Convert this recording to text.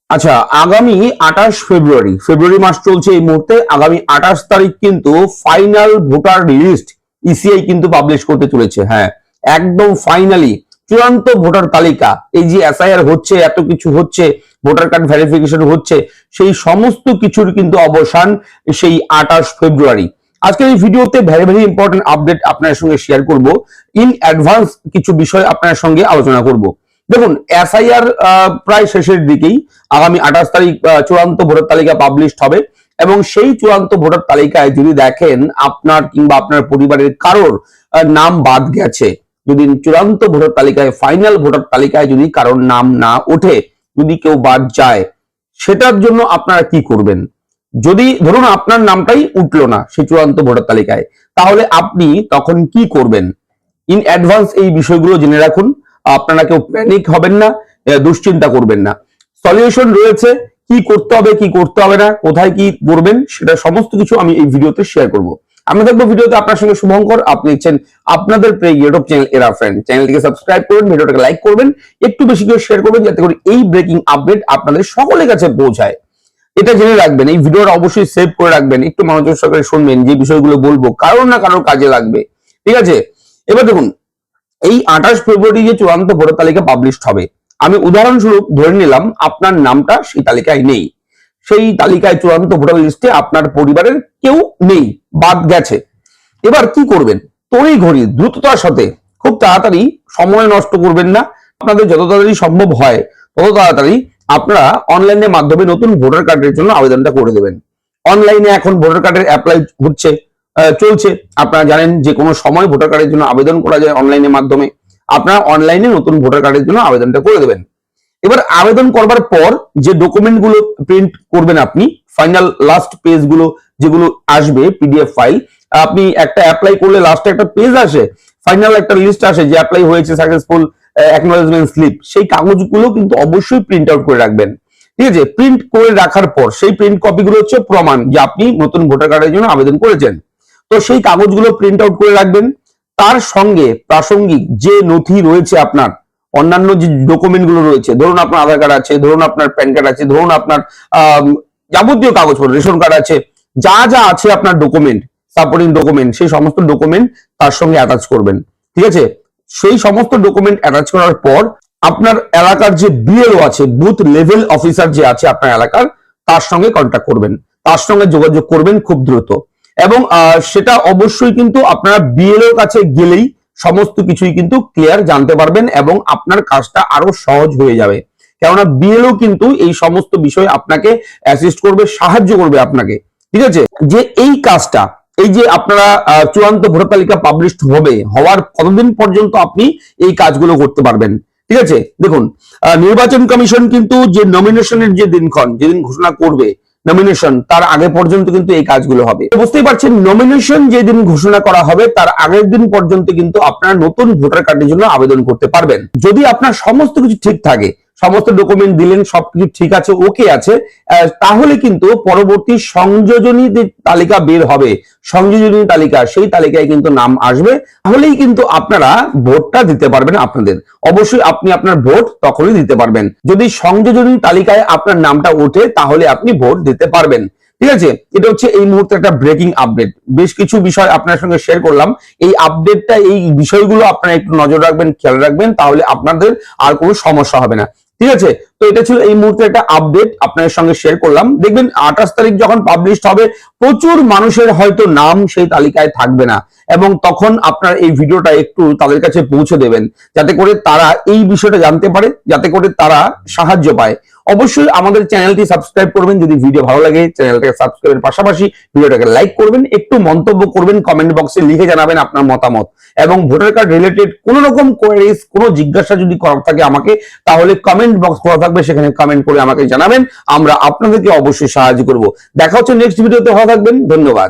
আচ্ছা, আগামী 28 ফেব্রুয়ারি মাস চলছে এই মুহূর্তে। আগামী 28 তারিখ কিন্তু ফাইনাল ভোটার লিস্ট ইসিআই কিন্তু পাবলিশ করতে চলেছে। হ্যাঁ, একদম ফাইনালি চূড়ান্ত ভোটার তালিকা। এই যে এসআইআর হচ্ছে, এত কিছু হচ্ছে, ভোটার কার্ড ভেরিফিকেশন হচ্ছে, সেই সমস্ত কিছুর কিন্তু অবসান সেই 28 ফেব্রুয়ারি। আজকের এই ভিডিওতে ভেরি ভেরি ইম্পর্টেন্ট আপডেট আপনার সঙ্গে শেয়ার করব। ইন অ্যাডভান্স কিছু বিষয় আপনার সঙ্গে আলোচনা করব। দেখুন, এসআইআর প্রায় শেষের দিকেই। আগামী 28 তারিখ চূড়ান্ত ভোটার তালিকা পাবলিশ হবে এবং সেই চূড়ান্ত ভোটার তালিকায় যদি দেখেন আপনার কিংবা আপনার পরিবারের কারোর নাম বাদ গেছে, যদি চূড়ান্ত ভোটার তালিকায়, ফাইনাল ভোটার তালিকায় যদি কারোর নাম না ওঠে, যদি কেউ বাদ যায়, সেটার জন্য আপনারা কি করবেন? যদি ধরুন আপনার নামটাই উঠলো না সেই চূড়ান্ত ভোটার তালিকায়, তাহলে আপনি তখন কি করবেন? ইন অ্যাডভান্স এই বিষয়গুলো জেনে রাখুন। আপনারা কেউ প্যানিক হবেন না, দুশ্চিন্তা করবেন না। সলিউশন রয়েছে, কি করতে হবে কি করতে হবে না, কোথায় কি করবেন, সেটা সমস্ত কিছু আমি এই ভিডিওতে শেয়ার করব। আমরা দেখবো ভিডিওতে আপনার সঙ্গে শুভঙ্কর, আপনি দেখছেন আপনাদের প্রিয় ইউটিউব চ্যানেল এরা ফ্রেন্ড। চ্যানেলটিকে সাবস্ক্রাইব করবেন, ভিডিওটাকে লাইক করবেন, একটু বেশি করে শেয়ার করবেন, যাতে করে এই ব্রেকিং আপডেট আপনাদের সকলের কাছে পৌঁছায়। এটা জেনে রাখবেন, এই ভিডিওটা অবশ্যই সেভ করে রাখবেন, একটু মনোযোগ সহকারে শুনবেন। যে বিষয়গুলো বলবো কারোর না কারোর কাজে লাগবে, ঠিক আছে? এবার দেখুন, এই 28 ফেব্রুয়ারি যে চূড়ান্ত ভোটার তালিকা পাবলিশ হবে, আমি উদাহরণস্বরূপ ধরে নিলাম আপনার নামটা সেই তালিকায় নেই, সেই তালিকায় চূড়ান্ত ভোটার লিস্টে আপনার পরিবারের কেউ নেই, বাদ গেছে। এবার কি করবেন? তড়িঘড়ি দ্রুততার সাথে, খুব তাড়াতাড়ি, সময় নষ্ট করবেন না, আপনাদের যত তাড়াতাড়ি সম্ভব হয় তত তাড়াতাড়ি আপনারা অনলাইনের মাধ্যমে নতুন ভোটার কার্ডের জন্য আবেদনটা করে দেবেন। অনলাইনে এখন ভোটার কার্ডের অ্যাপ্লাই হচ্ছে, চলছে। আপনারা জানেন যে কোনো সময় ভোটার কার্ডের জন্য আবেদন করা যায় অনলাইনের মাধ্যমে। আপনারা অনলাইনে নতুন ভোটার কার্ডের জন্য আবেদনটা করে দেবেন। এবার আবেদন করবার পর যে ডকুমেন্ট গুলো প্রিন্ট করবেন আপনি, ফাইনাল লাস্ট পেজ গুলো যেগুলো আসবে পিডিএফ ফাইল, আপনি একটা অ্যাপ্লাই করলে লাস্টে একটা পেজ আসে, ফাইনাল একটা লিস্ট আসে যে অ্যাপ্লাই হয়েছে, সাকসেসফুল অ্যাকনলেজমেন্ট স্লিপ, সেই কাগজগুলো কিন্তু অবশ্যই প্রিন্ট আউট করে রাখবেন। ঠিক আছে? প্রিন্ট করে রাখার পর সেই প্রিন্ট কপিগুলো হচ্ছে প্রমাণ যে আপনি নতুন ভোটার কার্ডের জন্য আবেদন করেছেন। তো সেই কাগজগুলো প্রিন্ট আউট করে রাখবেন। তার সঙ্গে প্রাসঙ্গিক যে নথি রয়েছে, আপনার অন্যান্য যে ডকুমেন্ট গুলো রয়েছে, ধরুন আপনার আধার কার্ড আছে, ধরুন আপনার প্যান কার্ড আছে, ধরুন আপনার যাবতীয় কাগজপত্র, রেশন কার্ড আছে, যা যা আছে আপনার ডকুমেন্ট, সাপোর্টিং ডকুমেন্ট, সেই সমস্ত ডকুমেন্ট তার সঙ্গে অ্যাটাচ করবেন। ঠিক আছে? সেই সমস্ত ডকুমেন্ট অ্যাটাচ করার পর আপনার এলাকার যে বিএলও আছে, বুথ লেভেল অফিসার যে আছে আপনার এলাকার, তার সঙ্গে কন্ট্যাক্ট করবেন, তার সঙ্গে যোগাযোগ করবেন খুব দ্রুত। এবং সেটা অবশ্যই কিন্তু আপনারা বিএলওর কাছে গেলেই সমস্ত কিছুই কিন্তু ক্লিয়ার জানতে পারবেন এবং আপনার কাজটা আরো সহজ হয়ে যাবে। কেননা বিএলও কিন্তু এই সমস্ত বিষয় আপনাকে অ্যাসিস্ট করবে, সাহায্য করবে আপনাকে। ঠিক আছে? যে এই কাজটা, এই যে আপনারা চূড়ান্ত ভোটার তালিকা পাবলিশ হওয়ার কতদিন পর্যন্ত আপনি এই কাজগুলো করতে পারবেন? ঠিক আছে? দেখুন, নির্বাচন কমিশন কিন্তু যে নমিনেশনের যে দিনক্ষণ, যেদিন ঘোষণা করবে নমিনেশন, তার আগে পর্যন্ত কিন্তু এই কাজগুলো হবে। বুঝতেই পারছেন, নমিনেশন যেদিন ঘোষণা করা হবে তার আগের দিন পর্যন্ত কিন্তু আপনারা নতুন ভোটার কার্ডের জন্য আবেদন করতে পারবেন। যদি আপনার সমস্ত কিছু ঠিক থাকে, সমস্ত ডকুমেন্ট দিলেন, সবকিছু ঠিক আছে, ওকে আছে, তাহলে কিন্তু পরবর্তী সংযোজনী যে তালিকা বের হবে, সংযোজনী তালিকা, সেই তালিকায় কিন্তু নাম আসবে। তাহলেই কিন্তু আপনারা ভোটটা দিতে পারবেন আপনাদের। অবশ্যই আপনি আপনার ভোট তখনই দিতে পারবেন যদি সংযোজনী তালিকায় আপনার নামটা ওঠে, তাহলে আপনি ভোট দিতে পারবেন। ঠিক আছে? এটা হচ্ছে এই মুহূর্তে একটা ব্রেকিং আপডেট। বেশ কিছু বিষয় আপনার সঙ্গে শেয়ার করলাম। এই আপডেটটা, এই বিষয়গুলো আপনারা একটু নজর রাখবেন, খেয়াল রাখবেন, তাহলে আপনাদের আর কোনো সমস্যা হবে না। ঠিক আছে? তো এটা ছিল এই মুহূর্তে একটা আপডেট আপনাদের সঙ্গে শেয়ার করলাম। দেখবেন 28 তারিখ যখন পাবলিশ হবে, প্রচুর মানুষের হয়তো নাম সেই তালিকায় থাকবে না, এবং তখন আপনার এই ভিডিওটা একটু তাদের কাছে পৌঁছে দেবেন, যাতে করে তারা এই বিষয়টা জানতে পারে, যাতে করে তারা সাহায্য পায়। অবশ্যই আমাদের চ্যানেলটি সাবস্ক্রাইব করবেন। যদি ভিডিও ভালো লাগে, চ্যানেলটাকে সাবস্ক্রাইবের পাশাপাশি ভিডিওটাকে লাইক করবেন, একটু মন্তব্য করবেন, কমেন্ট বক্সে লিখে জানাবেন আপনার মতামত। এবং ভোটার কার্ড রিলেটেড কোনো রকম কোয়েরিজ, কোনো জিজ্ঞাসা যদি করার থাকে আমাকে, তাহলে কমেন্ট বক্স খোলা থাকবে, সেখানে কমেন্ট করে আমাকে জানাবেন। আমরা আপনাদেরকে অবশ্যই সাহায্য করব। দেখা হচ্ছে নেক্সট ভিডিওতে। ভালো থাকবেন, ধন্যবাদ।